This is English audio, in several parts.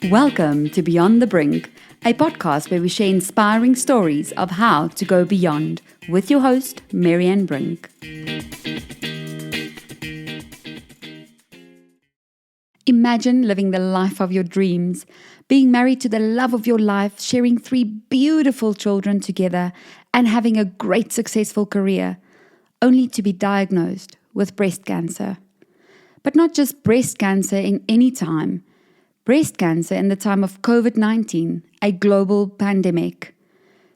Welcome to Beyond the Brink, a podcast where we share inspiring stories of how to go beyond with your host, Marianne Brink. Imagine living the life of your dreams, being married to the love of your life, sharing 3 beautiful children together, and having a great successful career, only to be diagnosed with breast cancer. But not just breast cancer in any time. Breast cancer in the time of COVID-19, a global pandemic.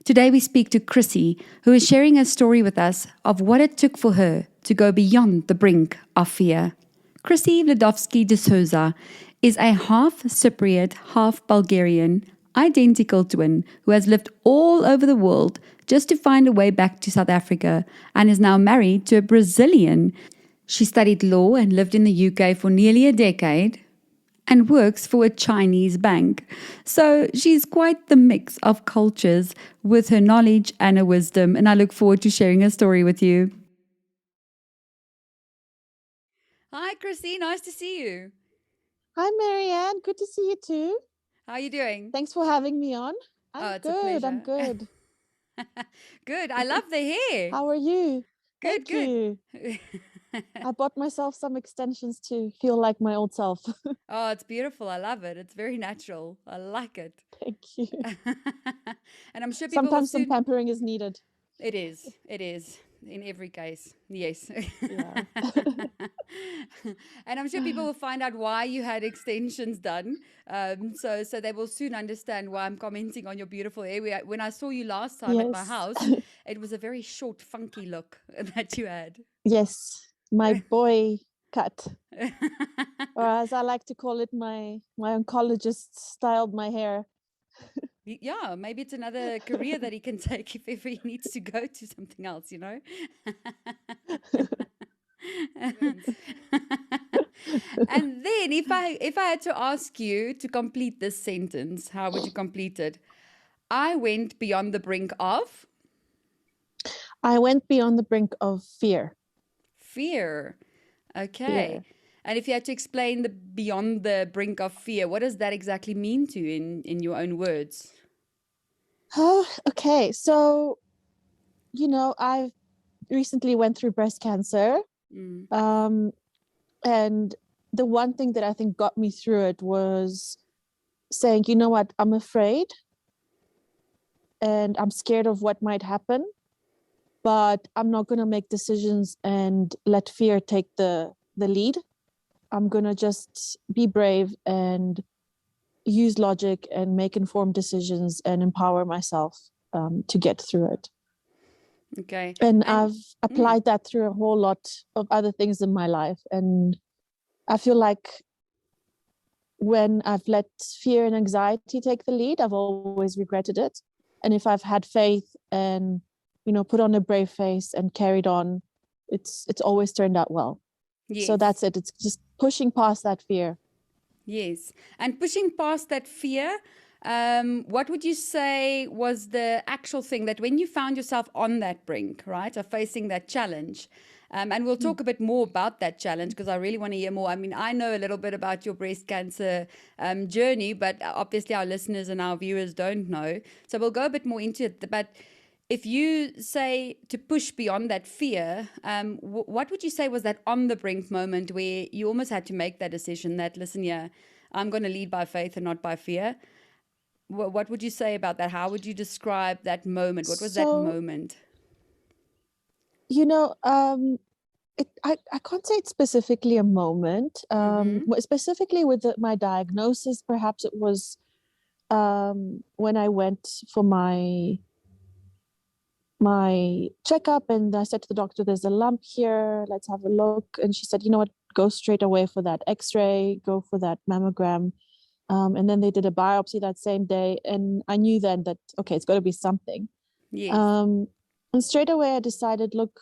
Today we speak to Chrisy, who is sharing a story with us of what it took for her to go beyond the brink of fear. Chrisy Vladovski De Souza is a half Cypriot, half Bulgarian, identical twin who has lived all over the world just to find a way back to South Africa and is now married to a Brazilian. She studied law and lived in the UK for nearly a decade and works for a Chinese bank. So she's quite the mix of cultures with her knowledge and her wisdom, and I look forward to sharing her story with you. Hi, Chrisy. Nice to see you. Hi, Marianne. Good to see you too. How are you doing? Thanks for having me on. It's I'm a pleasure. I'm good. Good. I love the hair. How are you? Good, Thank you. I bought myself some extensions to feel like my old self. Oh, it's beautiful. I love it. It's very natural. I like it. Thank you. And I'm sure people Sometimes will some pampering is needed. It is. In every case. Yes. Yeah. And I'm sure people will find out why you had extensions done. So they will soon understand why I'm commenting on your beautiful hair. When I saw you last time at my house, it was a very short, funky look that you had. Yes, my boy cut. Or as I like to call it, my oncologist styled my hair. Yeah, maybe it's another career that he can take if ever he needs to go to something else, you know? And then if I had to ask you to complete this sentence, how would you complete it? I went beyond the brink of? I went beyond the brink of fear. Fear. Okay. Fear. And if you had to explain the beyond the brink of fear, what does that exactly mean to you in your own words? Oh, okay. So, I recently went through breast cancer. And the one thing that I think got me through it was saying, you know what, I'm afraid and I'm scared of what might happen, but I'm not going to make decisions and let fear take the lead. I'm going to just be brave and use logic and make informed decisions and empower myself to get through it. Okay. And I've applied that through a whole lot of other things in my life. And I feel like when I've let fear and anxiety take the lead, I've always regretted it. And if I've had faith and, put on a brave face and carried on, it's always turned out well. Yes. So that's it. It's just pushing past that fear. Yes. And pushing past that fear, what would you say was the actual thing that when you found yourself on that brink, right, of facing that challenge, and we'll talk a bit more about that challenge because I really want to hear more. I mean, I know a little bit about your breast cancer journey, but obviously our listeners and our viewers don't know. So we'll go a bit more into it. But if you say to push beyond that fear, what would you say was that on the brink moment where you almost had to make that decision that, listen here, I'm going to lead by faith and not by fear? What would you say about that? How would you describe that moment? What was that moment? I can't say it's specifically a moment. Specifically with my diagnosis, perhaps it was when I went for my checkup and I said to the doctor, there's a lump here, let's have a look. And she said, you know what, go straight away for that x-ray, go for that mammogram. And then they did a biopsy that same day. And I knew then that, okay, it's got to be something. Yes. And straight away I decided, look,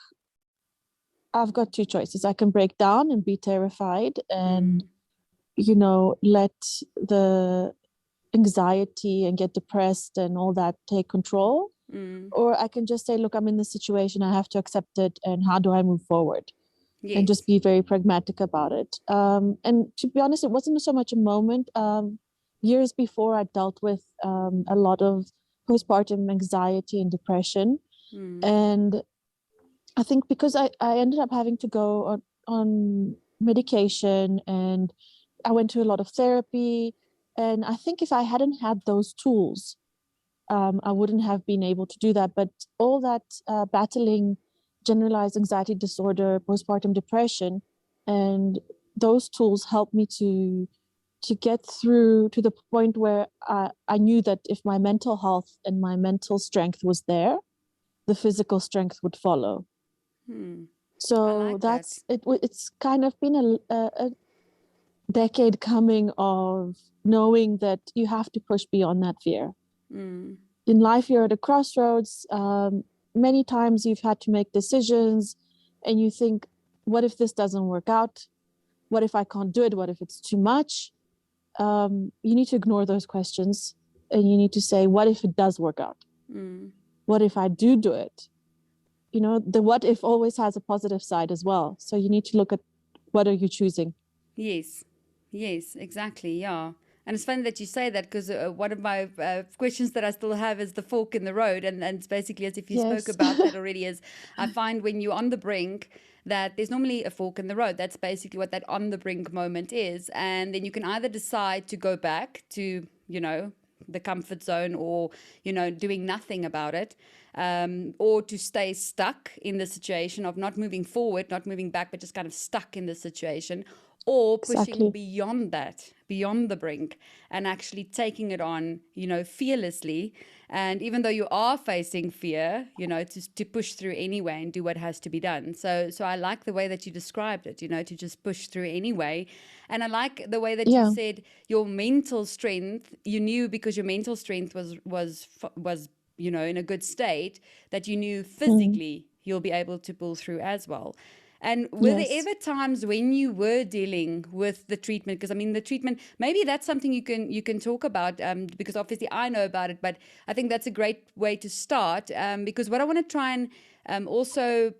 I've got 2 choices. I can break down and be terrified and, let the anxiety and get depressed and all that take control. Or I can just say, look, I'm in this situation. I have to accept it. And how do I move forward? Yes. And just be very pragmatic about it. And to be honest, it wasn't so much a moment. years before, I dealt with a lot of postpartum anxiety and depression. And I think because I ended up having to go on medication, and I went to a lot of therapy. And I think if I hadn't had those tools, I wouldn't have been able to do that. But all that battling generalized anxiety disorder, postpartum depression, and those tools helped me to get through to the point where I knew that if my mental health and my mental strength was there, the physical strength would follow. So like that's it. It's kind of been a decade coming of knowing that you have to push beyond that fear. In life, you're at a crossroads. Many times you've had to make decisions, and you think, what if this doesn't work out? What if I can't do it? What if it's too much? You need to ignore those questions, and you need to say, what if it does work out? What if I do it? You know, the what if always has a positive side as well. So you need to look at, what are you choosing? Yes, exactly. Yeah. And it's funny that you say that, because one of my questions that I still have is the fork in the road. And it's basically as if you spoke about that already, is I find when you're on the brink that there's normally a fork in the road. That's basically what that on the brink moment is. And then you can either decide to go back to, the comfort zone, or, doing nothing about it, or to stay stuck in the situation of not moving forward, not moving back, but just kind of stuck in the situation, or pushing beyond that, beyond the brink, and actually taking it on, fearlessly. And even though you are facing fear, to push through anyway and do what has to be done. So I like the way that you described it, to just push through anyway. And I like the way that you said your mental strength, you knew, because your mental strength was in a good state, that you knew physically you'll be able to pull through as well. And were there ever times when you were dealing with the treatment? Because the treatment, maybe that's something you can talk about, because obviously I know about it, but I think that's a great way to start, because what I want to try and also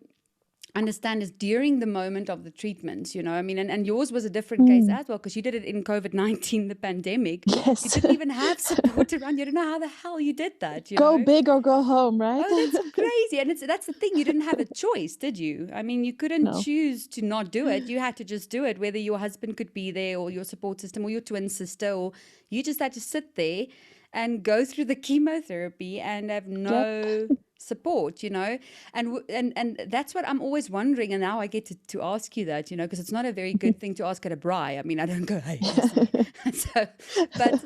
understand is during the moment of the treatments, and yours was a different case as well, because you did it in COVID-19, the pandemic. Yes. You didn't even have support around. You don't know how the hell you did that. Go big or go home, right? Oh, that's crazy. And that's the thing. You didn't have a choice, did you? You couldn't choose to not do it. You had to just do it, whether your husband could be there, or your support system, or your twin sister, or you just had to sit there and go through the chemotherapy and have no support, and that's what I'm always wondering. And now I get to ask you that, because it's not a very good thing to ask at a braai. I don't go, hey. So, but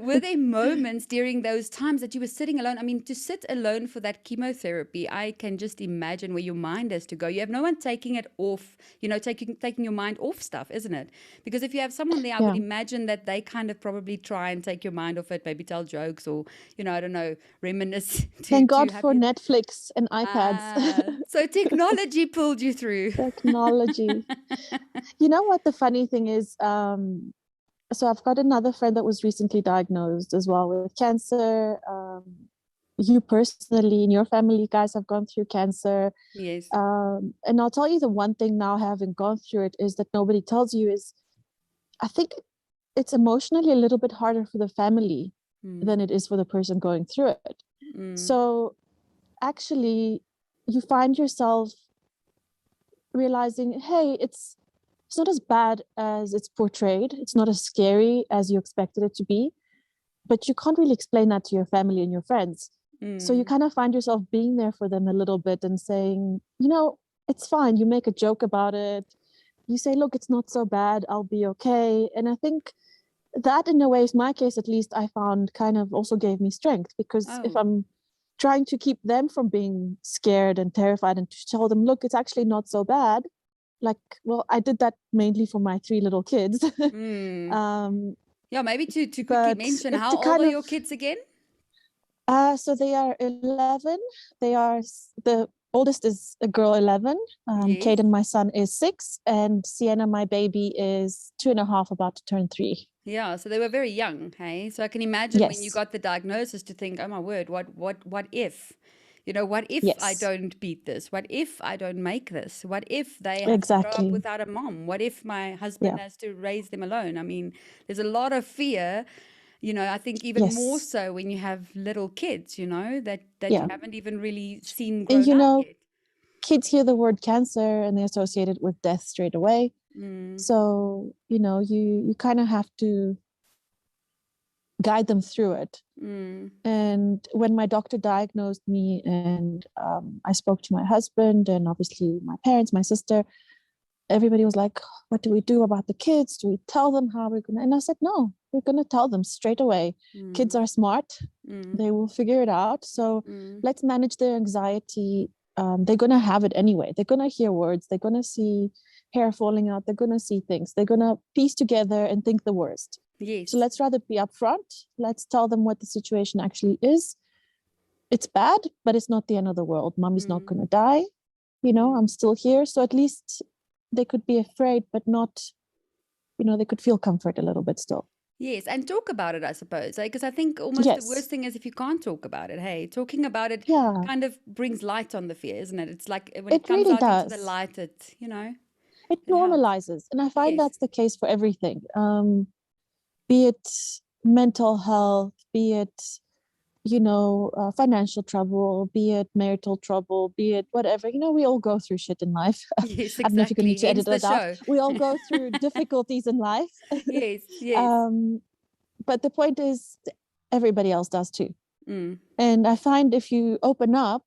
were there moments during those times that you were sitting alone? To sit alone for that chemotherapy, I can just imagine where your mind has to go. You have no one taking it off, taking your mind off stuff, isn't it? Because if you have someone there, I would imagine that they kind of probably try and take your mind off it, maybe tell jokes, or, I don't know, reminisce. Thank God for Netflix and iPads. So technology pulled you through. Technology. You know what the funny thing is? So I've got another friend that was recently diagnosed as well with cancer. You personally, in your family, you guys have gone through cancer. Yes. And I'll tell you the one thing now, having gone through it, is that nobody tells you is, I think it's emotionally a little bit harder for the family than it is for the person going through it. So actually, you find yourself realizing, hey, it's not as bad as it's portrayed. It's not as scary as you expected it to be, but you can't really explain that to your family and your friends. So you kind of find yourself being there for them a little bit and saying, it's fine. You make a joke about it. You say, look, it's not so bad. I'll be okay. And I think that, in a way, is my case, at least, I found kind of also gave me strength, because if I'm trying to keep them from being scared and terrified, and to tell them, look, it's actually not so bad. I did that mainly for my 3 little kids. Maybe to quickly mention, how old are your kids again? So they are 11. The oldest is a girl, 11. Caden, my son, is 6, and Sienna, my baby, is 2.5, about to turn 3. Yeah, so they were very young, hey? So I can imagine when you got the diagnosis to think, oh my word, what if? What if I Yes, don't beat this? What if I don't make this? What if they have to grow up exactly. without a mom? What if my husband Yeah. has to raise them alone? I mean, there's a lot of fear, I think even more Yes. so when you have little kids, that you Yeah. haven't even really seen And grown up yet. kids hear the word cancer and they associate it with death straight away. Mm, So, you kind of have to guide them through it. mm, And when my doctor diagnosed me, and I spoke to my husband and obviously my parents, my sister, everybody was like, what do we do about the kids? Do we tell them how we're going to? And I said, no, we're going to tell them straight away. Kids mm, are smart, mm, they will figure it out. So mm. let's manage their anxiety. They're going to have it anyway. They're going to hear words, they're going to see hair falling out, they're going to see things, they're going to piece together and think the worst. So Yes. let's rather be upfront. Let's tell them what the situation actually is. It's bad, but it's not the end of the world. Mommy's not Mm, going to die. mm. I'm still here. So at least they could be afraid, but not, they could feel comfort a little bit still. Yes, and talk about it, I suppose. Because I think almost the Yes. worst thing is if you can't talk about it. Hey, talking about it Yeah, kind of brings light on the fear, isn't it? It's like when it it comes really out into the does. light, It it helps. normalizes. And I find Yes. that's the case for everything. Be it mental health, be it, financial trouble, be it marital trouble, be it whatever. We all go through shit in life. Yes, I don't know if you're going to exactly. need to Hence edit the it out. show. We all go through difficulties in life. Yes, yes. um, but the point is, everybody else does too. Mm. And I find if you open up,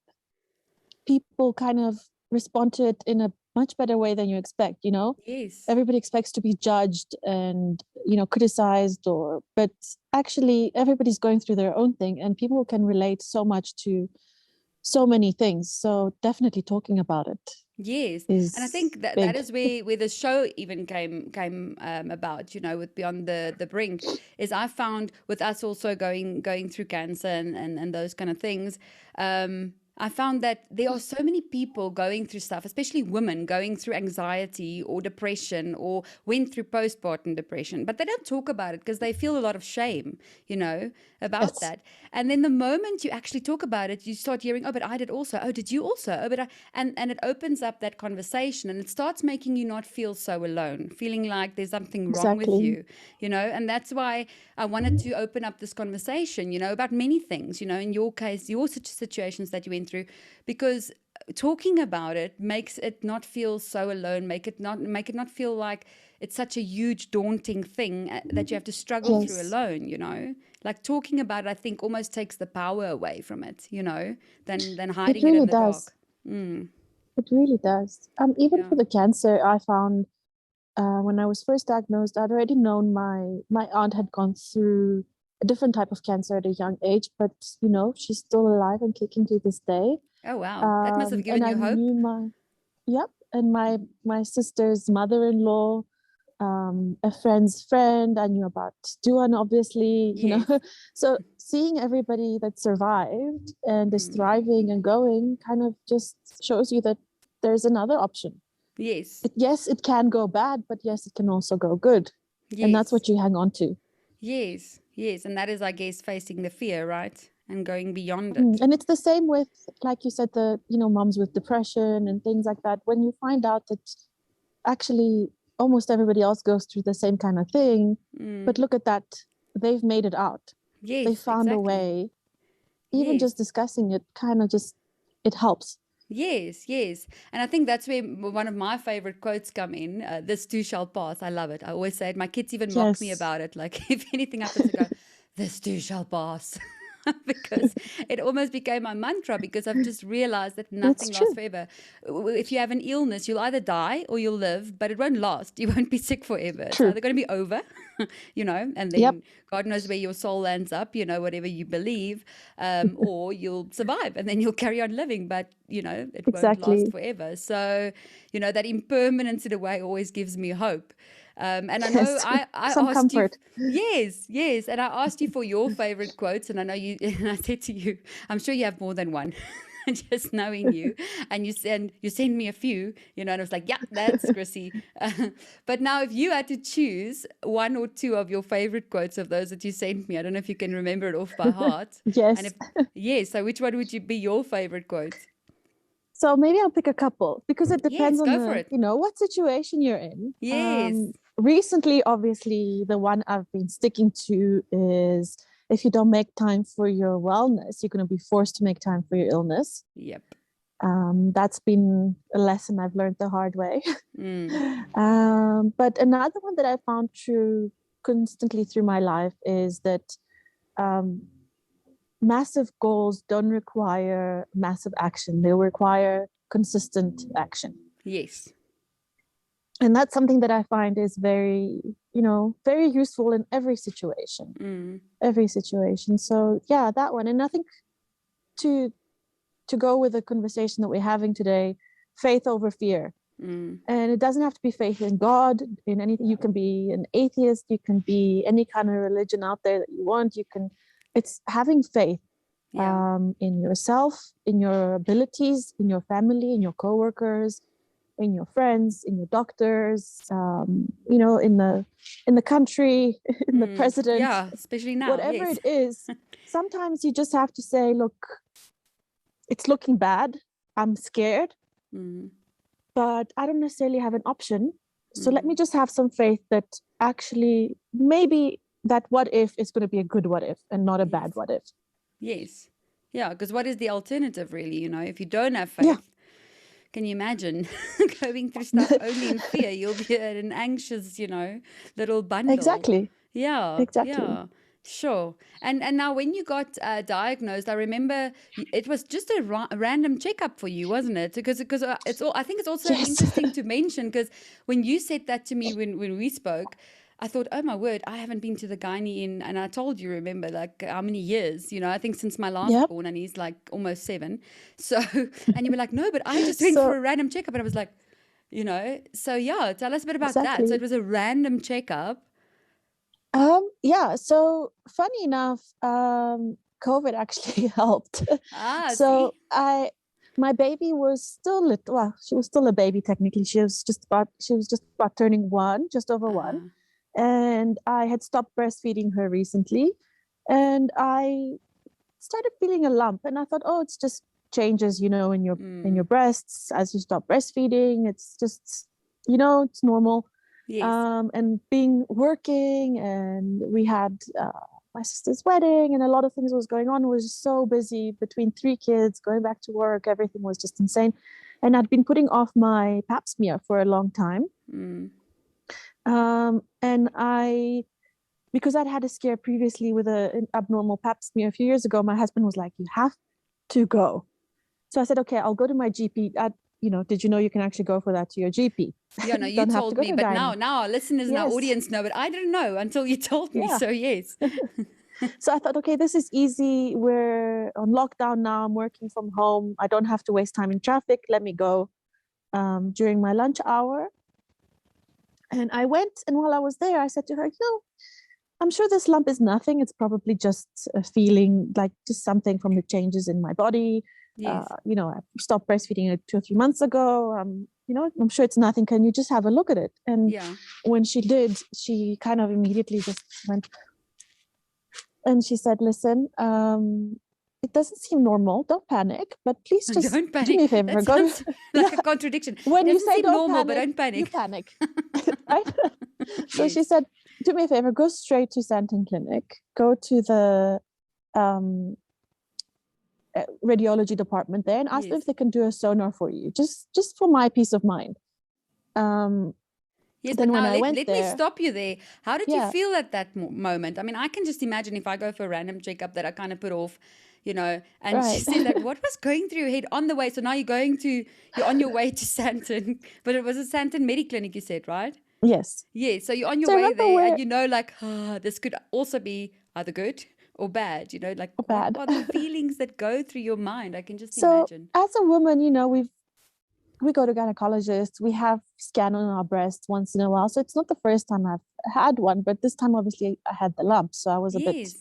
people kind of respond to it in a much better way than you expect. Yes. Everybody expects to be judged and criticized, but actually everybody's going through their own thing, and people can relate so much to so many things. So definitely talking about it Yes, and I is think that big. is where the show even came about. With Beyond the Brink, is I found with us also going through cancer and those kind of things. I found that there are so many people going through stuff, especially women going through anxiety or depression or went through postpartum depression, but they don't talk about it because they feel a lot of shame, about Yes, that. And then the moment you actually talk about it, you start hearing, oh, but I did also. Oh, did you also? Oh, but and it opens up that conversation and it starts making you not feel so alone, feeling like there's something wrong with exactly. you, and that's why I wanted to open up this conversation, about many things, in your case, your situations that you went through, because talking about it makes it not feel so alone, make it not feel like it's such a huge daunting thing that you have to struggle through Yes, alone. Like talking about it, I think almost takes the power away from it, than it hiding it in really the does. dark. Mm, It really does. Even yeah. for the cancer, I found when I was first diagnosed, I'd already known my aunt had gone through a different type of cancer at a young age, but she's still alive and kicking to this day. Oh wow, that must have And given I you hope. knew yep, and my sister's mother-in-law, a friend's friend. I knew about Duan, obviously, Yes. So seeing everybody that survived and is Mm, thriving and going kind of just shows you that there's another option. yes. Yes, it can go bad, but yes, it can also go good. And that's Yes. what you hang on to. Yes. Yes. And that is, I guess, facing the fear, right? And going beyond it. And it's the same with, like you said, moms with depression and things like that. When you find out that actually almost everybody else goes through the same kind of thing, Mm. but look at that, they've made it out. They Yes, found a exactly. way. Even Yes. just discussing it kind of just, it helps. Yes, yes. And I think that's where one of my favorite quotes come in. This too shall pass. I love it. I always say it. My kids even mock me Yes, about it. Like if anything happens, I go, this too shall pass. Because it almost became my mantra because I've just realized that it's nothing lasts true. forever. If you have an illness, you'll either die or you'll live, but it won't last. You won't be sick forever. It's True. either going to be over, and Yep, then God knows where your soul lands up, whatever you believe, or you'll survive and then you'll carry on living, but, it won't last exactly. forever. So, that impermanence in a way always gives me hope. And I know Yes, I some asked you, comfort. yes, yes, and I asked you for your favorite quotes, and I know you, and I said to you, I'm sure you have more than one. just knowing you. And you send me a few, and I was like, yeah, that's Chrisy. But now, if you had to choose one or two of your favorite quotes of those that you sent me, I don't know if you can remember it off by heart. And Yes. so which one would be your favorite quote? So maybe I'll pick a couple because it depends Yes, on go for it. what situation you're in. Yes. Recently, obviously, the one I've been sticking to is if you don't make time for your wellness, you're going to be forced to make time for your illness. Yep. That's been a lesson I've learned the hard way. But another one that I found true constantly through my life is that massive goals don't require massive action. They require consistent action. Yes. And that's something that I find is very, very useful in every situation. Every situation. So yeah, that one. And I think to go with the conversation that we're having today, faith over fear. And it doesn't have to be faith in God, in anything. You can be an atheist, you can be any kind of religion out there that you want. It's having faith in yourself, in your abilities, in your family, in your coworkers, in your friends, in your doctors, in the country, in the president. Yeah, especially now. Whatever it is, sometimes you just have to say, look, it's looking bad. I'm scared, but I don't necessarily have an option. So let me just have some faith that actually maybe that what if is going to be a good what if and not a bad what if. Yes. Yeah, because what is the alternative really, if you don't have faith? Can you imagine going through stuff only in fear? You'll be an anxious, little bundle. Exactly. Yeah. Exactly. Yeah. Sure. And now when you got diagnosed, I remember it was just a random checkup for you, wasn't it? Because I think it's also interesting to mention, because when you said that to me when we spoke, I thought, oh my word, I haven't been to the gynae and I told you, remember, like how many years, I think since my last born, and he's like almost 7. So, and you were like, no, but I just went for a random checkup. And I was like, so yeah, tell us a bit about that. So it was a random checkup. So funny enough, COVID actually helped. So my baby was still little. Well, she was still a baby technically. She was just about turning 1, just over 1. And I had stopped breastfeeding her recently, and I started feeling a lump, and I thought, oh, it's just changes, in your breasts as you stop breastfeeding. It's just, it's normal. Yes. And working, and we had my sister's wedding, and a lot of things was going on. It was so busy between 3 kids, going back to work. Everything was just insane. And I'd been putting off my pap smear for a long time. And because I'd had a scare previously with an abnormal pap smear a few years ago, my husband was like, you have to go. So I said, okay, I'll go to my GP. Did you know you can actually go for that to your GP? Yeah, no, you told me, but now our listeners and our audience know, but I didn't know until you told me. So yes. So I thought, okay, this is easy. We're on lockdown now. I'm working from home. I don't have to waste time in traffic. Let me go during my lunch hour. And I went, and while I was there, I said to her, I'm sure this lump is nothing. It's probably just a feeling, like just something from the changes in my body. Yes. I stopped breastfeeding 2 or 3 months ago. I'm sure it's nothing. Can you just have a look at it? And when she did, she kind of immediately just went, and she said, listen, it doesn't seem normal. Don't panic, but please just don't panic. Do me a favor. That sounds like a contradiction. When you say don't normal, panic, but don't panic. You panic. Right? So she said, do me a favor, go straight to Santon Clinic, go to the radiology department there and ask them if they can do a sonar for you, just for my peace of mind. Yes, but now let me stop you there. How did you feel at that moment? I mean, I can just imagine if I go for a random checkup that I kind of put off, and she said that, what was going through your head on the way? So now you're on your way to Santon, but it was a Santon Mediclinic, you said, right? Yes. Yes, so you're on your way there and this could also be either good or bad, what are the feelings that go through your mind? I can just imagine. As a woman, we go to gynecologists, we have scan on our breasts once in a while. So it's not the first time I've had one, but this time obviously I had the lump. So I was a bit,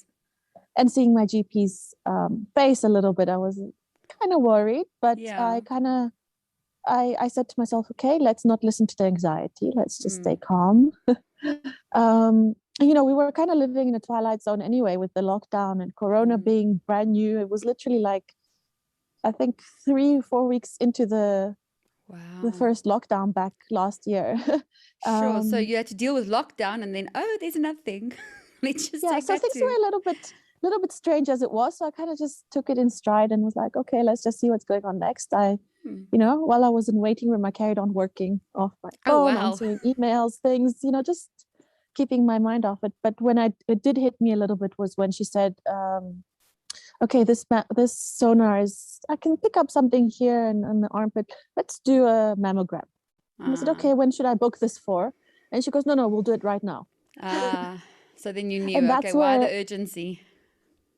and seeing my GP's face a little bit, I was kind of worried, but Yeah. I said to myself, okay, let's not listen to the anxiety. Let's just stay calm. We were kind of living in a twilight zone anyway with the lockdown and Corona being brand new. It was literally like, I think 3 or 4 weeks into the Wow. first lockdown back last year. Sure. So you had to deal with lockdown and then, oh, there's another thing. Let's just take So that things too. were a little bit strange as it was. So I kind of just took it in stride and was like, okay, let's just see what's going on next. While I was in waiting room, I carried on working off my phone, wow. answering emails, things, just keeping my mind off it. But when it did hit me a little bit was when she said, okay, this sonar is, I can pick up something here in the armpit. Let's do a mammogram. And I said, okay, when should I book this for? And she goes, no, we'll do it right now. So then you knew, And okay, why the urgency?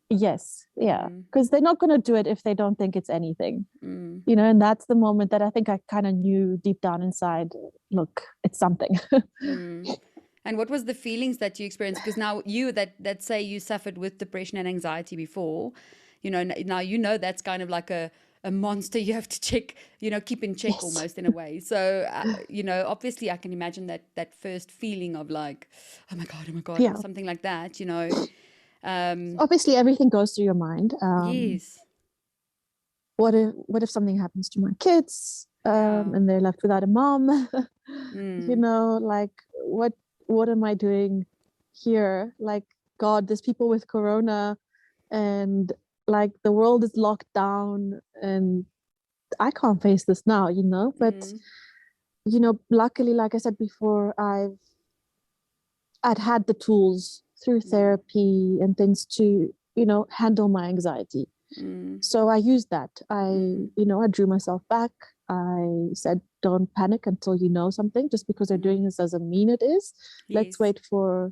Yes, yeah, because they're not going to do it if they don't think it's anything, and that's the moment that I think I kind of knew deep down inside, look, it's something. And what was the feelings that you experienced? Because now you that say you suffered with depression and anxiety before, now that's kind of like a monster you have to check, keep in check. Yes. Almost in a way. So, obviously I can imagine that first feeling of like, oh my God, yeah. Or something like that, Obviously everything goes through your mind. Yes. What if something happens to my kids, and they're left without a mom? Like what am I doing here? Like, God, there's people with Corona and like the world is locked down and I can't face this now, but luckily, like I said before, I'd had the tools through therapy and things to, handle my anxiety. So I used that. I drew myself back. I said, don't panic until you know something. Just because they're doing this doesn't mean it is. Yes. Let's wait for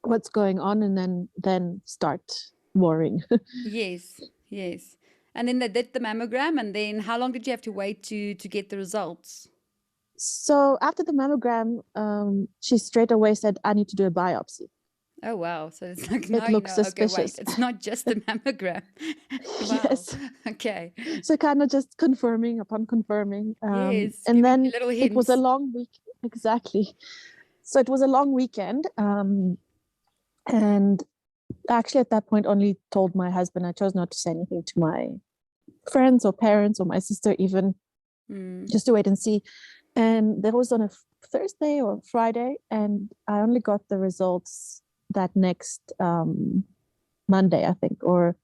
what's going on and then start worrying. Yes. And then they did the mammogram, and then how long did you have to wait to get the results? So after the mammogram, she straight away said, I need to do a biopsy. Oh, wow. So it's like, it looks suspicious. Okay, wait, it's not just the mammogram. Wow. Yes. Okay. So kind of just confirming upon confirming. Yes. And then it was a long week. Exactly. So it was a long weekend. And actually at that point only told my husband. I chose not to say anything to my friends or parents or my sister even, just to wait and see. And that was on a Thursday or Friday, and I only got the results that next Monday, I think, or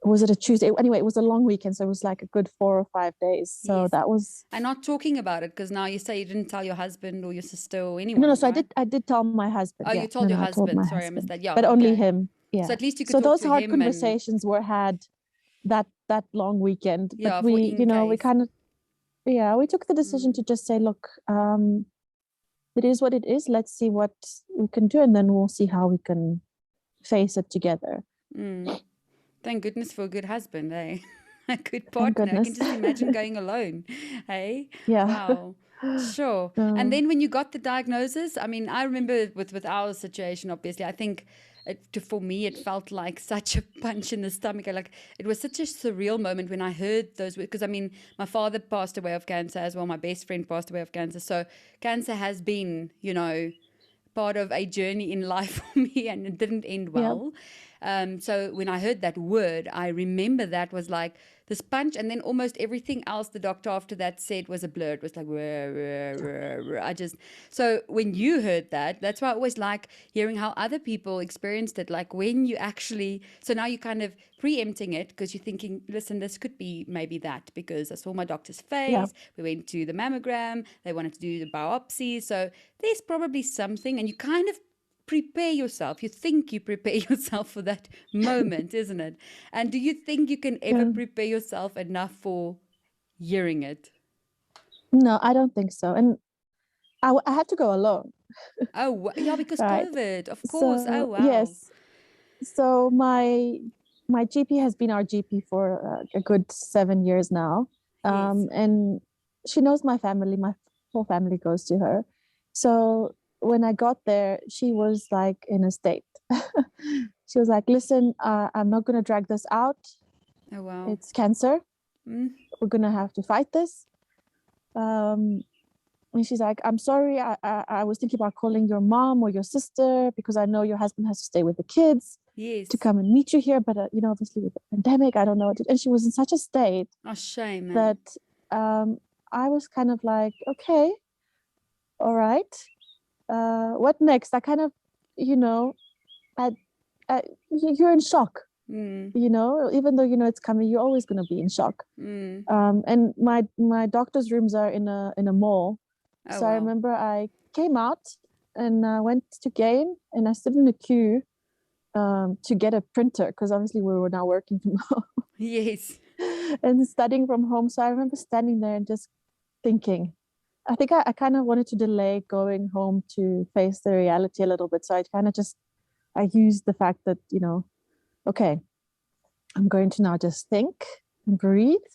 was it a Tuesday? Anyway, it was a long weekend, so it was like a good 4 or 5 days. So yes. That was. And not talking about it, because now you say you didn't tell your husband or your sister or anyone. No. So right? I did tell my husband. Oh, yeah. You told your husband. Sorry, husband. I missed that. Yeah, but only him. Yeah. So at least you could talk to him. So those hard conversations were had that long weekend. Yeah, but we, we kind of. Yeah, we took the decision to just say, look, it is what it is. Let's see what we can do, and then we'll see how we can face it together. Thank goodness for a good husband, eh? A good partner. I can just imagine going alone, hey? Yeah. Wow. Sure. And then when you got the diagnosis, I mean, I remember with our situation, obviously, I think for me, it felt like such a punch in the stomach. Like, it was such a surreal moment when I heard those words, because I mean, my father passed away of cancer as well. My best friend passed away of cancer. So cancer has been, part of a journey in life for me, and it didn't end well. Yep. So when I heard that word, I remember that was like this punch, and then almost everything else the doctor after that said was a blur. It was like, so when you heard that, that's why I always like hearing how other people experienced it. Like when you actually, so now you're kind of preempting it because you're thinking, listen, this could be maybe that, because I saw my doctor's face. Yeah. We went to the mammogram. They wanted to do the biopsy. So there's probably something, and you kind of prepare yourself. You think you prepare yourself for that moment, isn't it? And do you think you can ever prepare yourself enough for hearing it? No, I don't think so. And I had to go alone. Oh, yeah, because right. COVID, of course. So, oh, wow. Yes. So my GP has been our GP for a good 7 years now. Yes. And she knows my family. My whole family goes to her. So when I got there, she was like in a state. She was like, listen, I'm not going to drag this out. Oh, wow. It's cancer. Mm. We're gonna have to fight this. And she's like, I'm sorry, I was thinking about calling your mom or your sister because I know your husband has to stay with the kids to Yes. come and meet you here. But, obviously with the pandemic, I don't know what to do. And she was in such a state Oh, shame, man. that I was kind of like, okay, all right. What next? I kind of, I, you're in shock, Mm. even though it's coming, you're always going to be in shock. Mm. And my doctor's rooms are in a mall. Oh, So I wow. remember I came out and went to game and I stood in the queue to get a printer because obviously we were now working from home Yes. and studying from home. So I remember standing there and just thinking. I think I kind of wanted to delay going home to face the reality a little bit. So I used the fact that, okay, I'm going to now just think and breathe,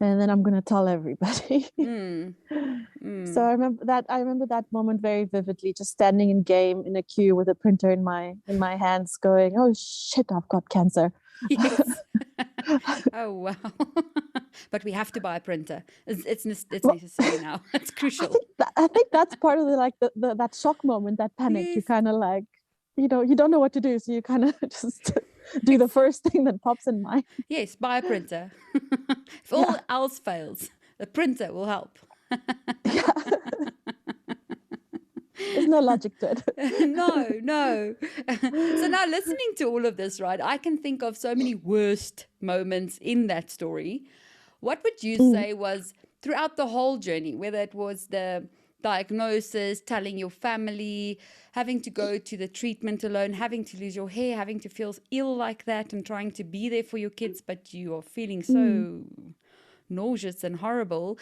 and then I'm going to tell everybody. Mm. So I remember that moment very vividly, just standing in game in a queue with a printer in my hands going, oh shit, I've got cancer. Yes. Oh, wow. But we have to buy a printer. It's Well, necessary now. It's I crucial. think that's part of the that shock moment, that panic. You Yes. kind of like, you don't know what to do, so you kind of just do the first thing that pops in mind. Yes, buy a printer. If all Yeah, else fails, the printer will help. yeah. There's no logic to No, no. So now listening to all of this, right, I can think of so many worst moments in that story. What would you it. say was throughout the whole journey, whether it was the diagnosis, telling your family, having to go to the treatment alone, having to lose your hair, having to feel ill like that, and trying to be there for your kids, but you are feeling so nauseous and horrible.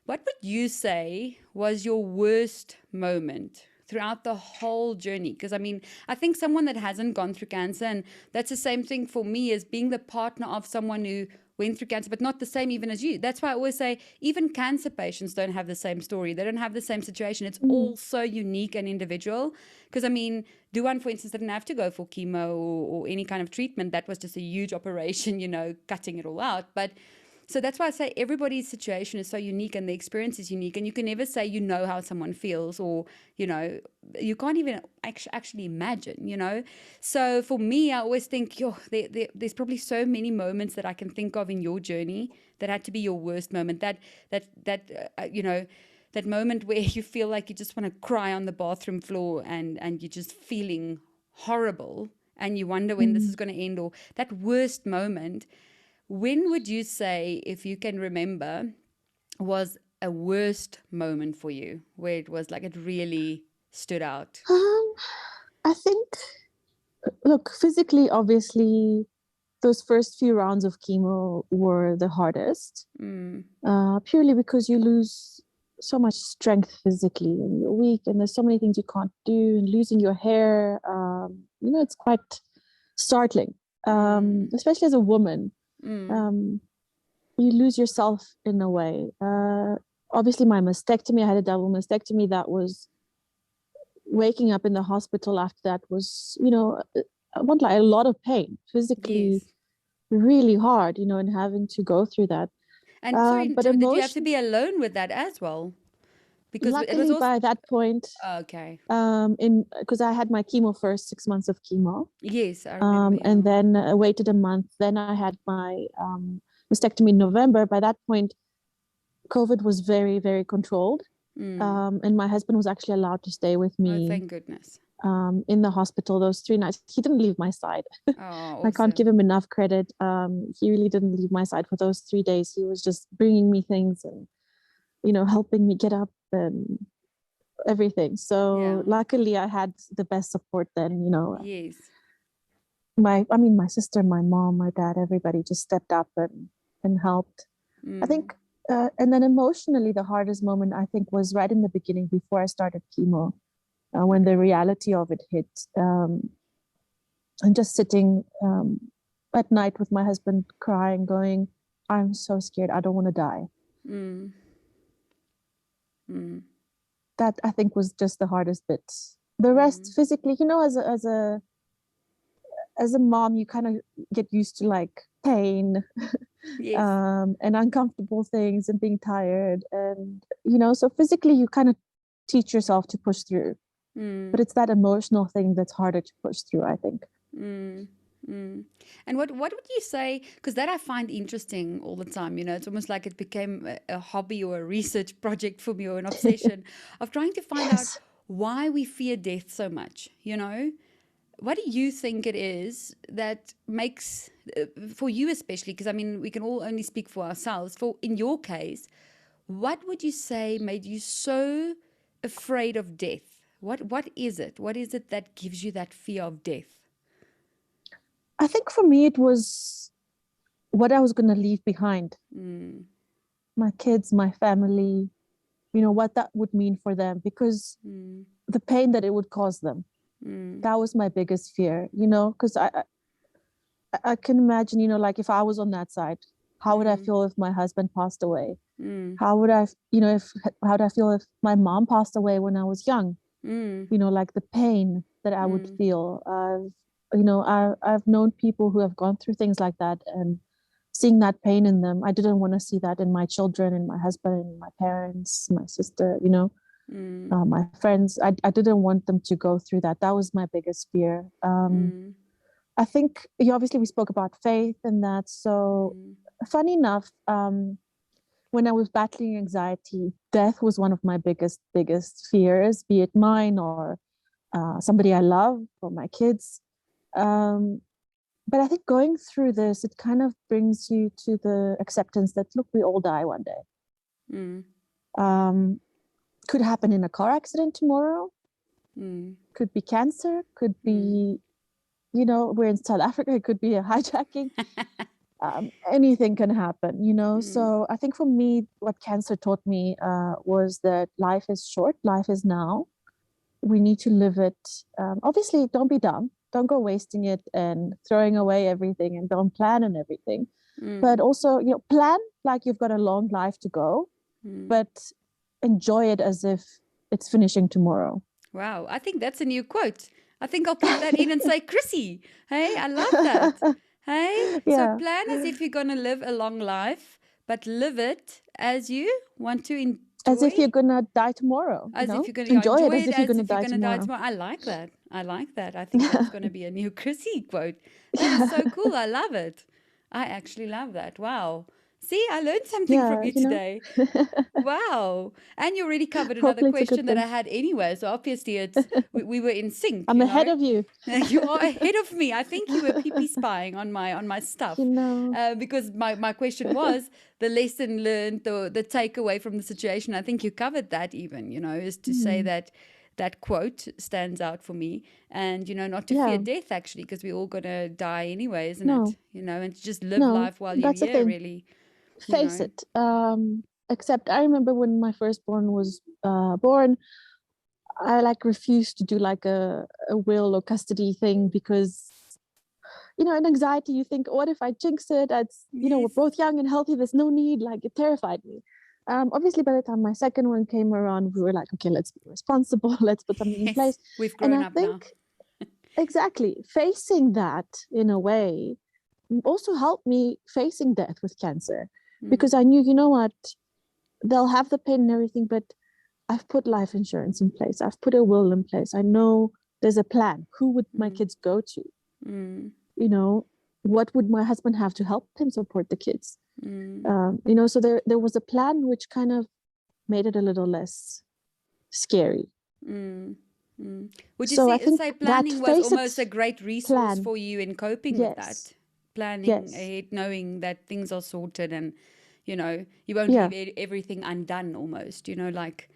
What would you say was your worst moment throughout the whole journey? Because I mean, I think someone that hasn't gone through cancer, and that's the same thing for me as being the partner of someone who went through cancer, but not the same even as you. That's why I always say even cancer patients don't have the same story. They don't have the same situation. It's all so unique and individual. Because I mean, Duan, for instance, didn't have to go for chemo or any kind of treatment. That was just a huge operation, cutting it all out. But so that's why I say everybody's situation is so unique and the experience is unique. And you can never say how someone feels, or, you can't even actually imagine. So for me, I always think, there's probably so many moments that I can think of in your journey that had to be your worst moment. That moment where you feel like you just want to cry on the bathroom floor and you're just feeling horrible and you wonder when this is going to end, or that worst moment. When would you say, if you can remember, was a worst moment for you where it was like it really stood out? I think, look, physically, obviously, those first few rounds of chemo were the hardest, purely because you lose so much strength physically and you're weak, and there's so many things you can't do, and losing your hair, it's quite startling, especially as a woman. You lose yourself in a way. Obviously, my mastectomy, I had a double mastectomy. That was waking up in the hospital after that was, I want like a lot of pain, physically Yes. really hard, and having to go through that. And sorry, But so did you have to emotion, be alone with that as well? Because it was luckily also by that point, okay. because I had my chemo first, 6 months of chemo, Yes, I remember. and Yeah. then waited a month. Then I had my mastectomy in November. By that point, COVID was very, very controlled. And my husband was actually allowed to stay with Oh, me thank goodness. in the hospital those 3 nights. He didn't leave my side. Oh, I can't give awesome. him enough credit. He really didn't leave my side for those 3 days. He was just bringing me things and, helping me get up and everything. So Yeah. luckily I had the best support then, Yes. my sister, my mom, my dad, everybody just stepped up and helped. I think, and then emotionally, the hardest moment I think was right in the beginning before I started chemo, when the reality of it hit, and just sitting at night with my husband crying, going, I'm so scared. I don't want to die. Mm. Mm. That I think was just the hardest bit. The rest physically, as a mom, you kind of get used to like pain, Yes. and uncomfortable things and being tired. And, you know, so physically you kind of teach yourself to push through. But it's that emotional thing that's harder to push through, I think. And what would you say? Because that I find interesting all the time. You know, it's almost like it became a hobby or a research project for me or an obsession of trying to find out Yes. why we fear death so much. You know, what do you think it is that makes, for you especially, because I mean, we can all only speak for ourselves. For in your case, what would you say made you so afraid of death? What is it? What is it that gives you that fear of death? I think for me, it was what I was going to leave behind. My kids, my family, you know, what that would mean for them, because the pain that it would cause them. That was my biggest fear, you know, because I can imagine, you know, like if I was on that side, how would I feel if my husband passed away? How would I, you know, how would I feel if my mom passed away when I was young? You know, like the pain that I would feel. You know, I've known people who have gone through things like that, and seeing that pain in them, I didn't want to see that in my children, in my husband, my parents, my sister, you know, my friends. I didn't want them to go through that. That was my biggest fear. I think obviously we spoke about faith and that. So funny enough, when I was battling anxiety, death was one of my biggest fears, be it mine or somebody I love or my kids. But I think going through this, it kind of brings you to the acceptance that, look, we all die one day. Could happen in a car accident tomorrow. Could be cancer. Could be, you know, we're in South Africa. It could be a hijacking. Anything can happen, you know. So I think for me, what cancer taught me was that life is short. Life is now. We need to live it. Obviously, don't be dumb. Don't go wasting it and throwing away everything, and don't plan on everything. But also, you know, plan like you've got a long life to go, but enjoy it as if it's finishing tomorrow. Wow, I think that's a new quote. I think I'll put that in and say, Chrissy, hey, I love that. Hey, so Yeah. plan as if you're going to live a long life, but live it as you want to As if enjoy. you're gonna die tomorrow. As You if know? you're going to Enjoy enjoy it as it if you're as gonna if you're die going to die tomorrow. tomorrow. I like that. I like that. I think that's going to be a new Chrissy quote. That is so cool. I love it. I actually love that. Wow. See, I learned something from Yeah, you you know. today. Wow. And you already covered another Hopefully it's a good question that I thing. had anyway. So obviously we were in sync, I'm you ahead know. of you. You are ahead of me. I think you were pee spying on my stuff. You know. Because my question was the lesson learned, the takeaway from the situation. I think you covered that even, you know, is to say that that quote stands out for me. And, you know, not to fear Yeah. death actually, because we're all going to die anyway, isn't it? No. You know, and to just live No. life while you're That's the here, thing. really, you Face know. it. Except I remember when my firstborn was born, I like refused to do like a will or custody thing because, you know, in anxiety you think, what if I jinx it? It's, you know, we're Yes. both young and healthy. There's no need. Like it terrified me. Obviously, by the time my second one came around, we were like, okay, let's be responsible. Let's put something in Yes. place. We've And grown I up now. think exactly facing that in a way also helped me facing death with cancer, because I knew, you know what, they'll have the pain and everything, but I've put life insurance in place. I've put a will in place. I know there's a plan. Who would my kids go to? You know, what would my husband have to help him support the kids? You know, so there was a plan which kind of made it a little less scary. Would you So I think say that planning was face almost a it great resource plan, for you in coping with yes, that? Planning yes, ahead, knowing that things are sorted and, you know, you won't yeah, leave everything undone almost, you know, like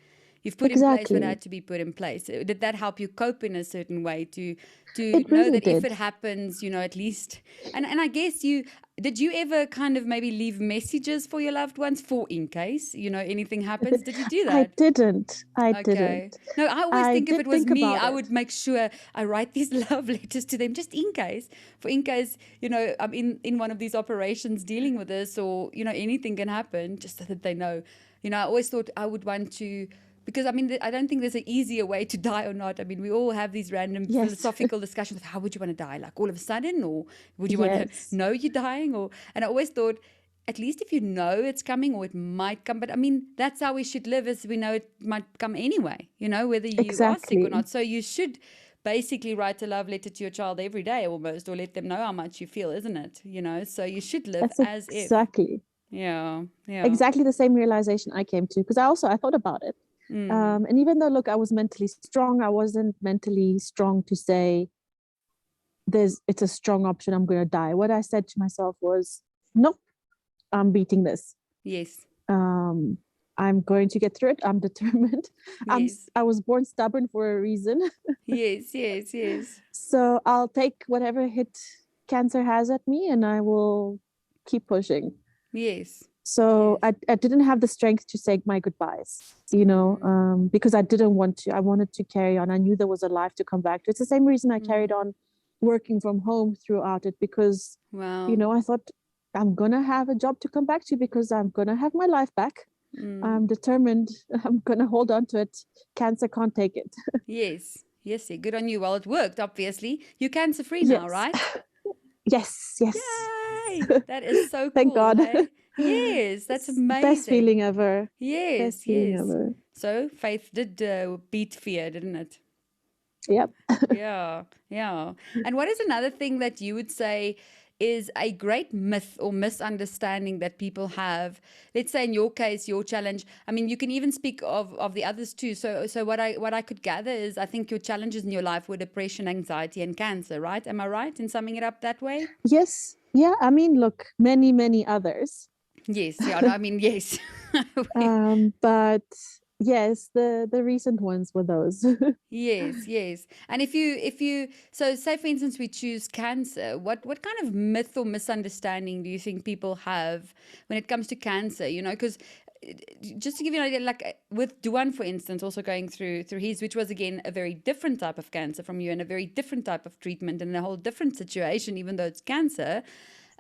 you've put in place what exactly. had to be put in place. Did that help you cope in a certain way to It know really that if did. it happens, you know, at least, and I guess did you ever kind of maybe leave messages for your loved ones for in case, you know, anything happens? Did you do I that? didn't. I Okay. didn't. No, I always I think if it did was think me, about I it. would make sure I write these love letters to them just in case. For in case, you know, I'm in one of these operations dealing with this or, you know, anything can happen just so that they know. You know, I always thought I would want to because I mean, I don't think there's an easier way to die or not. I mean, we all have these random Yes. philosophical discussions of how would you want to die, like all of a sudden, or would you want to Yes. know you're dying, and I always thought, at least if you know it's coming or it might come, but I mean, that's how we should live, is we know it might come anyway, whether you are sick or Exactly. not. So you should basically write a love letter to your child every day almost, or let them know how much you feel, isn't it? So you should live That's as if. exactly exactly the same realization I came to, because I thought about it. And even though, look, I was mentally strong, I wasn't mentally strong to say it's a strong option, I'm going to die. What I said to myself was, nope, I'm beating this. Yes. I'm going to get through it. I'm determined. Yes. I was born stubborn for a reason. Yes. So I'll take whatever hit cancer has at me, and I will keep pushing. Yes. So I didn't have the strength to say my goodbyes, because I didn't want to. I wanted to carry on. I knew there was a life to come back to. It's the same reason I carried on working from home throughout it, because, I thought I'm going to have a job to come back to, because I'm going to have my life back. I'm determined. I'm going to hold on to it. Cancer can't take it. Yes. Good on you. Well, it worked, obviously. You're cancer free now, right? Yes. Yay! That is so cool. Thank God. Hey? Yes, that's amazing. Best feeling ever. Yes. Best feeling ever. So faith did beat fear, didn't it? Yep. Yeah. And what is another thing that you would say is a great myth or misunderstanding that people have? Let's say in your case, your challenge, I mean, you can even speak of the others too. So what I could gather is, I think your challenges in your life were depression, anxiety, and cancer, right? Am I right in summing it up that way? Yes. Yeah. I mean, look, many others. Yes. Yeah. No, I mean, yes. But yes, the recent ones were those. Yes. And if you so say for instance we choose cancer, what kind of myth or misunderstanding do you think people have when it comes to cancer? Because just to give you an idea, like with Duan, for instance, also going through his, which was again a very different type of cancer from you and a very different type of treatment and a whole different situation, even though it's cancer,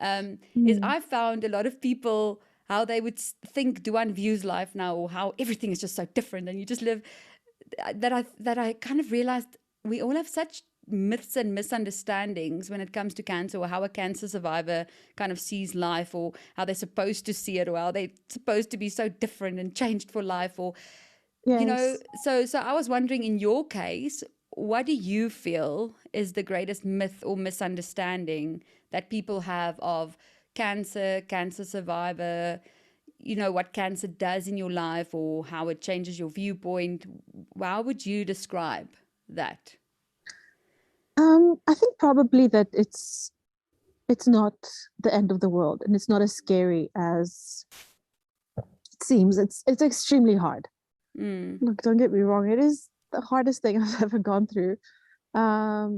is I found a lot of people how they would think Duan views life now, or how everything is just so different and you just live. That I kind of realized we all have such myths and misunderstandings when it comes to cancer, or how a cancer survivor kind of sees life, or how they're supposed to see it, or how they're supposed to be so different and changed for life, or so I was wondering, in your case, what do you feel is the greatest myth or misunderstanding that people have of cancer survivor, what cancer does in your life, or how it changes your viewpoint? How would you describe that? I think probably that it's not the end of the world, and it's not as scary as it seems. It's extremely hard. Look, don't get me wrong, it is the hardest thing I've ever gone through. But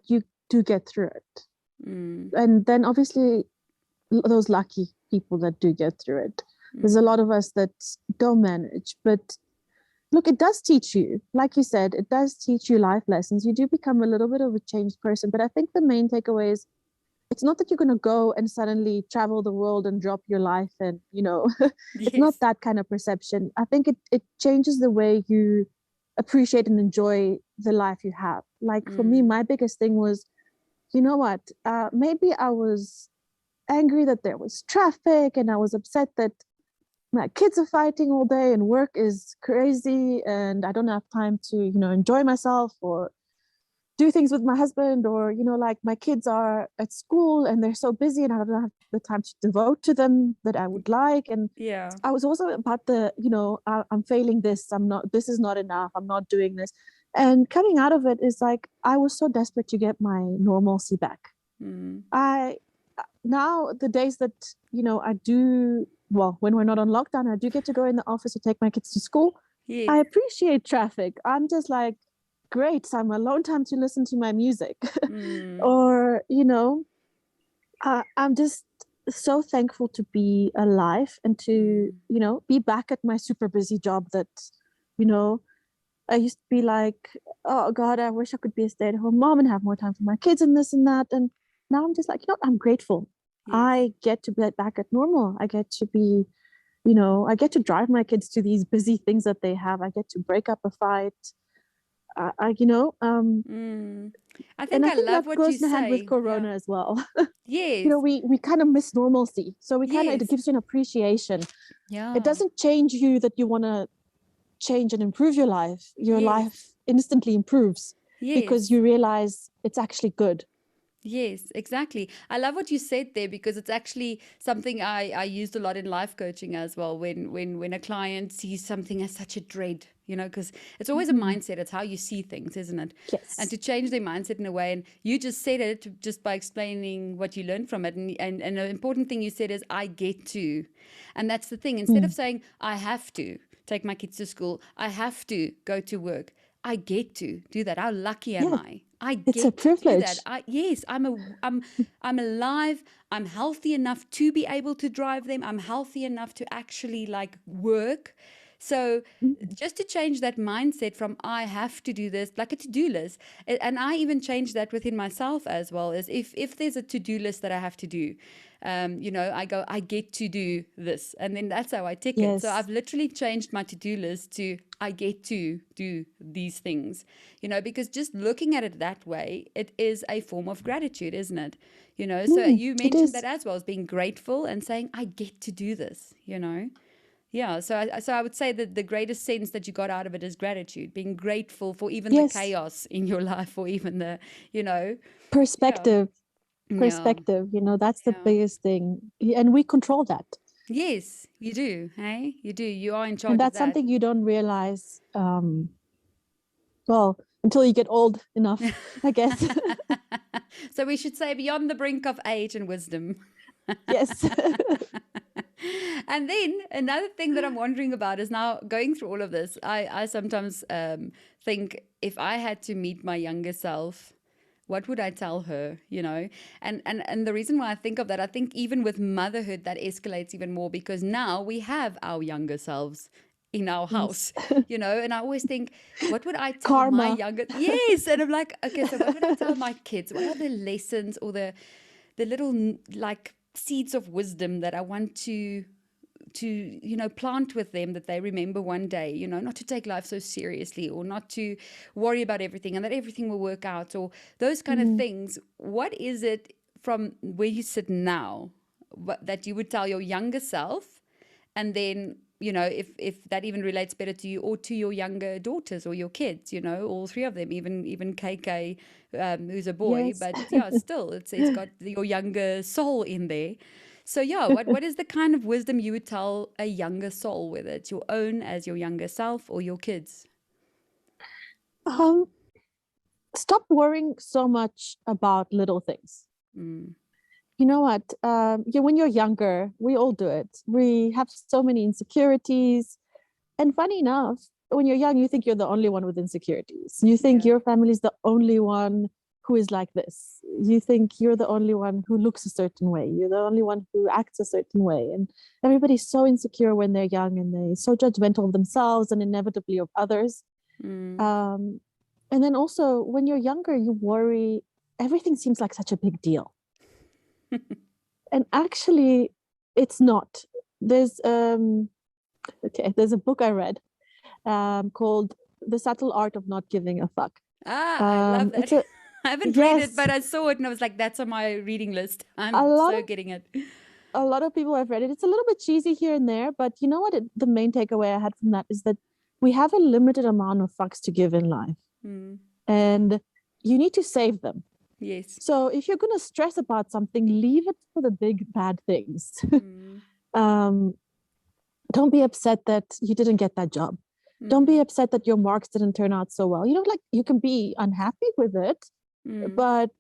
you do get through it. And then obviously those lucky people that do get through it. There's a lot of us that don't manage, but look, it does teach you, like you said, it does teach you life lessons. You do become a little bit of a changed person, but I think the main takeaway is it's not that you're going to go and suddenly travel the world and drop your life and, it's not that kind of perception. I think it changes the way you appreciate and enjoy the life you have. Like for me, my biggest thing was, you know what, maybe I was angry that there was traffic, and I was upset that my kids are fighting all day and work is crazy and I don't have time to, enjoy myself or do things with my husband, or, like my kids are at school and they're so busy and I don't have the time to devote to them that I would like. And I was also about the, I'm failing this. This is not enough. I'm not doing this. And coming out of it is like, I was so desperate to get my normalcy back. Now the days that, I do, well, when we're not on lockdown, I do get to go in the office to take my kids to school. Yes. I appreciate traffic. I'm just like, great, so I'm alone time to listen to my music. Or, I'm just so thankful to be alive and to, be back at my super busy job that, I used to be like, oh God, I wish I could be a stay-at-home mom and have more time for my kids and this and that. And now I'm just like, I'm grateful. Yes. I get to be back at normal. I get to be, I get to drive my kids to these busy things that they have. I get to break up a fight. I you know I And think I I think love that what you goes in hand with say. Yeah. Corona as well. Yes. We kind of miss normalcy, so it Yes. gives you an appreciation. It Yeah. doesn't change you that you want to change and improve your life. Your Yes. life instantly improves because Yes. you realize it's actually good. Yes, exactly. I love what you said there because it's actually something I used a lot in life coaching as well. When a client sees something as such a dread, because it's always a Mhm. mindset. It's how you see things, isn't it? And Yes. to change their mindset in a way, and you just said it just by explaining what you learned from it. And the important thing you said is, I get to. And that's the thing. Instead of Mm. saying, I have to take my kids to school, I have to go to work, I get to do that. How lucky am Yeah, I? I it's a get to do that. privilege. Yes, I'm alive. I'm healthy enough to be able to drive them. I'm healthy enough to actually like work. So Mm. just to change that mindset from I have to do this, like a to-do list. And I even changed that within myself as well, as if there's a to-do list that I have to do, I go, I get to do this. And then that's how I tick it. So Yes. I've literally changed my to-do list to I get to do these things, because just looking at it that way, it is a form of gratitude, isn't it? So you It mentioned that is. as well, as being grateful and saying, I get to do this. Yeah, so I would say that the greatest sense that you got out of it is gratitude, being grateful for even the Yes. chaos in your life, or even yeah, Perspective. yeah, Perspective. That's the yeah. biggest thing. And we control that. Yes, you do. Hey, you do. You are in And charge of that's that. something you don't realize, well, until you get old enough, I guess. So we should say beyond the brink of age and wisdom. Yes. And then another thing that I'm wondering about is, now going through all of this, I sometimes think, if I had to meet my younger self, what would I tell her? And the reason why I think of that, I think even with motherhood, that escalates even more, because now we have our younger selves in our Yes. house, and I always think, what would I tell my Karma. younger? Yes. And I'm like, okay, so what would I tell my kids? What are the lessons, or the little like seeds of wisdom that I want to plant with them, that they remember one day, not to take life so seriously, or not to worry about everything, and that everything will work out, or those kind of Mm. things. What is it from where you sit now that you would tell your younger self? And then, if that even relates better to you, or to your younger daughters or your kids, all three of them, even KK, who's a boy, Yes. but yeah, still, it's got your younger soul in there. So yeah, what is the kind of wisdom you would tell a younger soul, whether it's your own as your younger self or your kids? um, Stop worrying so much about little things. Mm, You know what? Yeah, when you're younger, we all do it. We have so many insecurities. And funny enough, when you're young, you think you're the only one with insecurities. You think yeah. your family is the only one who is like this. You think you're the only one who looks a certain way. You're the only one who acts a certain way. And everybody's so insecure when they're young, and they're so judgmental of themselves and inevitably of others. Mm, Um, and then also, when you're younger, you worry, everything seems like such a big deal. And actually, it's not. There's there's a book I read called The Subtle Art of Not Giving a Fuck. I love It's that. a I haven't read it, Yes, but I saw it and I was like, that's on my reading list. a I'm lot so of getting it. people have read it. It's a little bit cheesy here and there, but you know what? The main takeaway I had from that is that we have a limited amount of fucks to give in life, Mm, and you need to save them. yes. So if you're going to stress about something, leave it for the big bad things. Mm, um, don't be upset that you didn't get that job. Don't be mm, upset that your marks didn't turn out so well. Like, you can be unhappy with it, mm, but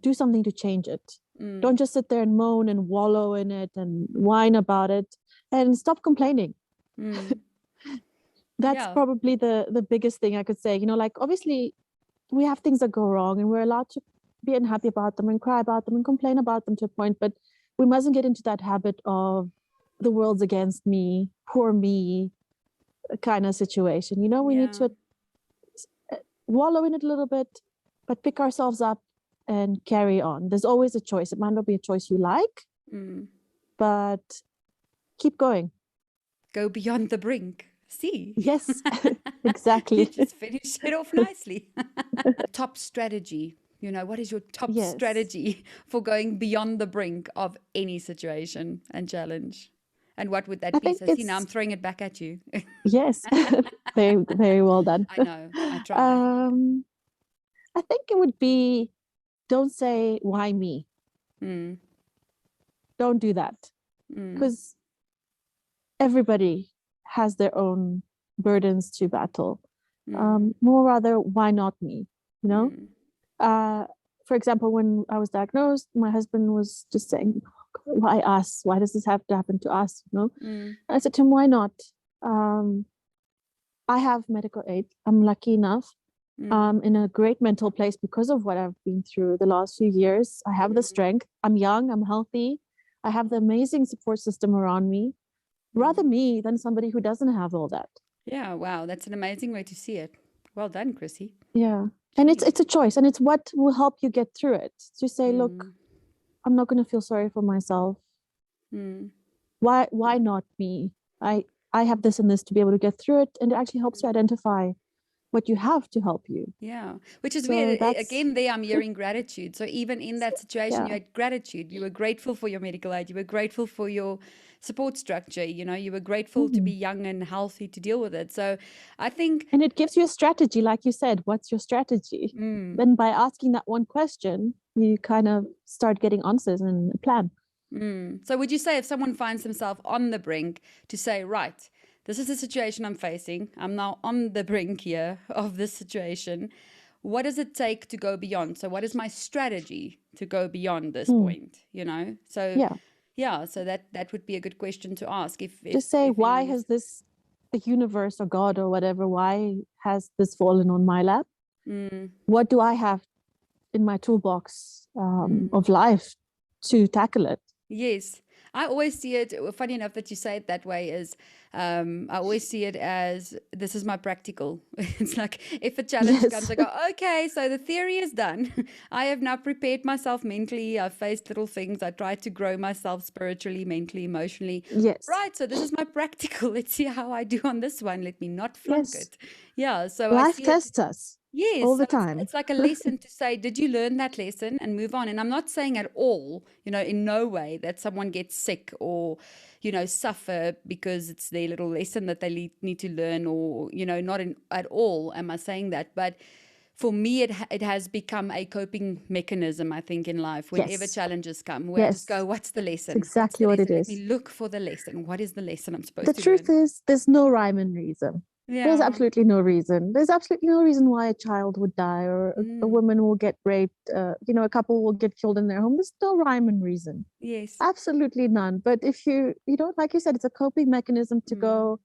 do something to change it. mm. Don't just sit there and moan and wallow in it and whine about it, and stop complaining. Mm. That's Yeah. probably the biggest thing I could say. Like, obviously we have things that go wrong, and we're allowed to be unhappy about them and cry about them and complain about them to a point, but we mustn't get into that habit of the world's against me, poor me kind of situation. We need Yeah. to wallow in it a little bit, but pick ourselves up and carry on. There's always a choice. It might not be a choice you like, Mm. but keep going. go beyond the brink. See? Yes, exactly. You just finished it off nicely. Top strategy. What is your top Yes. strategy for going beyond the brink of any situation and challenge? And what would that I be? think So see, now I'm it's, throwing it back at you. yes, very, very well done. I know, I try. Um, I think it would be, don't say, why me? Mm, Don't do that. mm, Because everybody has their own burdens to battle. mm, More rather, why not me? You know? mm, Uh, for example, when I was diagnosed, my husband was just saying, why us? Why does this have to happen to us? mm, I said to him, why not? Um, I have medical aid. I'm lucky enough. mm, In a great mental place because of what I've been through the last few years. I have the mm, strength. I'm young. I'm healthy. I have the amazing support system around me. Rather mm. me than somebody who doesn't have all that. Yeah, wow, that's an amazing way to see it. Well done, Chrissy. Yeah. And Jeez. it's a choice, and it's what will help you get through it. To say, look, Mm, I'm not going to feel sorry for myself. mm, Why not me? I have this and this to be able to get through it, and it actually helps you mm. identify what you have to help you. Yeah, which is weird. So that's, Again, there I'm hearing gratitude. So even in that situation, you yeah. had gratitude. You were grateful for your medical aid. You were grateful for your support structure. You were grateful to be Mhm. young and healthy to deal with it. So I think, And it gives you a strategy, like you said. What's your strategy? mm, Then by asking that one question, you kind of start getting answers and a plan. so would you say if someone finds himself on the brink to say, right, this is the situation I'm facing. I'm now on the brink here of this situation. What does it take to go beyond? So what is my strategy to go beyond this Hmm. point? So Yeah. yeah, so that would be a good question to ask Just say, if why anyone has is. this, the universe or God or whatever, why has this fallen on my lap? Mm, What do I have in my toolbox mm. of life to tackle it? Yes, I always see it. Funny enough that you say it that way is, I always see it as this is my practical. It's like if a challenge comes, Yes. I go, okay, so the theory is done. I have now prepared myself mentally. I've faced little things. I tried to grow myself spiritually, mentally, emotionally. Yes. Right, so this is my practical. Let's see how I do on this one. Let me not flunk Yes. it. Yeah, so I Life see it. tests us Yes, all so the it's time. it's like a lesson to say, did you learn that lesson and move on? And I'm not saying at all, in no way that someone gets sick or, suffer because it's their little lesson that they need to learn or, not at all am I saying that. But for me, it has become a coping mechanism, I think, in life. Whenever Yes. challenges come, where I just go, Yes. what's the It's lesson? What's exactly the what it lesson? Let me is. look for the lesson. What is the lesson I'm The supposed to truth learn? is, there's no rhyme and reason. There's Yeah. absolutely no reason. There's absolutely no reason why a child would die or a Mm, woman will get raped. A couple will get killed in their home. There's no rhyme and reason. yes. Absolutely none. But if you don't, like you said, it's a coping mechanism to Mm, go,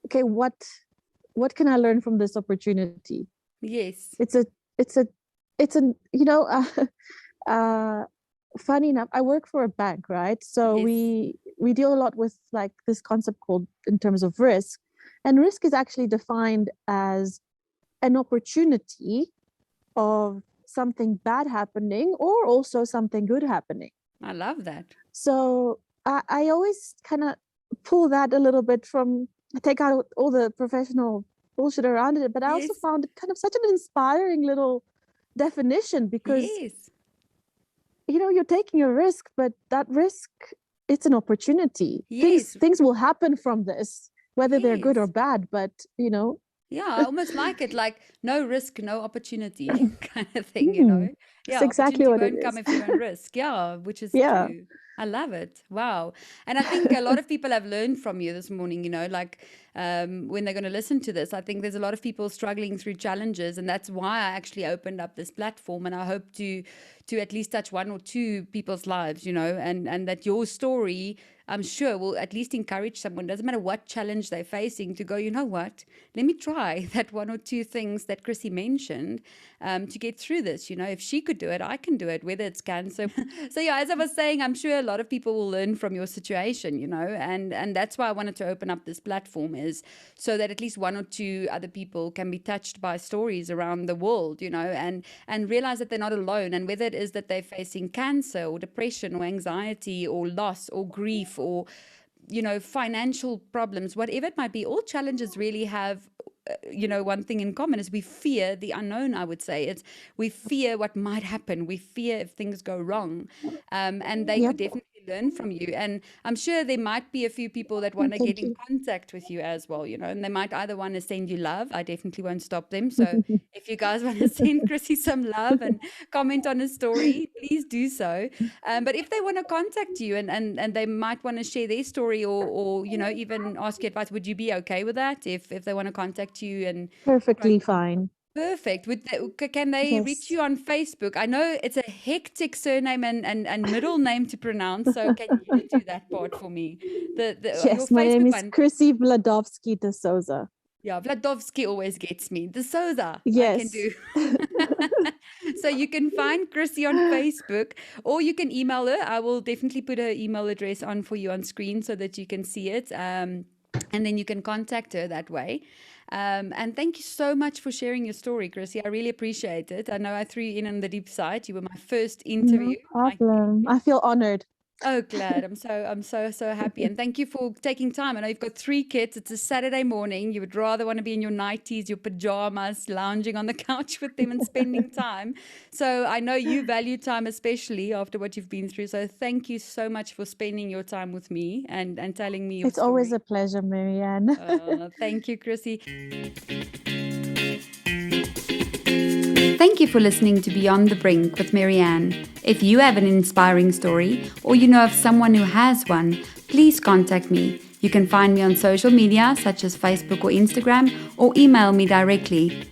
okay, what can I learn from this opportunity? yes. It's a, it's a, it's a, uh, funny enough, I work for a bank, right? So Yes. we deal a lot with like this concept called in terms of risk, and risk is actually defined as an opportunity of something bad happening or also something good happening. I love that. So I always kind of pull that a little bit from, take out all the professional bullshit around it, but I also Yes. found it kind of such an inspiring little definition because Yes. you're taking a risk, but that risk, it's an opportunity. things Yes. things will happen from this, whether they're good or Yes. bad, but Yeah, I almost like it, like no risk, no opportunity kind of thing, mm, it's Yeah, exactly opportunity what it won't come is. if you don't risk. Yeah, which is Yeah. true. I love it. Wow. And I think a lot of people have learned from you this morning, like when they're going to listen to this. I think there's a lot of people struggling through challenges, and that's why I actually opened up this platform. And I hope to at least touch one or two people's lives, and that your story, I'm sure, will at least encourage someone, doesn't matter what challenge they're facing, to go, you know what, let me try that one or two things that Chrissy mentioned to get through this. If she could do it, I can do it, whether it's cancer. So yeah, as I was saying, I'm sure a lot of people will learn from your situation, and that's why I wanted to open up this platform, is so that at least one or two other people can be touched by stories around the world, and realize that they're not alone. And whether it is that they're facing cancer or depression or anxiety or loss or grief or financial problems, whatever it might be, all challenges really have one thing in common is we fear the unknown. I would say we fear what might happen. We fear if things go wrong, and they Yep. could definitely learn from you. And I'm sure there might be a few people that want to get Thank in you. contact with you as well, and they might either want to send you love. I definitely won't stop them. So if you guys want to send Chrissy some love and comment on a story, please do so. But if they want to contact you and they might want to share their story or even ask you advice, would you be okay with that if they want to contact you? And Perfectly fine. perfect. Can they reach Yes. you on Facebook? I know it's a hectic surname and middle name to pronounce, so can you do that part for me? Your Yes, my name Facebook is one. Chrisy Vladovski De Souza. Yeah, Vladovski always gets me. De Souza, I can Yes. do. So you can find Chrissy on Facebook, or you can email her. I will definitely put her email address on for you on screen so that you can see it. And then you can contact her that way. And thank you so much for sharing your story, Chrissy. I really appreciate it. I know I threw you in on the deep side. You were my first interview. No problem. I feel honored. Oh, glad. I'm so happy. And thank you for taking time. I know you've got 3 kids. It's a Saturday morning. You would rather want to be in your nighties, your pajamas, lounging on the couch with them and spending time. So I know you value time, especially after what you've been through. So thank you so much for spending your time with me and telling me your It's story. always a pleasure, Marianne. Thank you, Chrissy. Thank you for listening to Beyond the Brink with Marianne. If you have an inspiring story or you know of someone who has one, please contact me. You can find me on social media such as Facebook or Instagram or email me directly.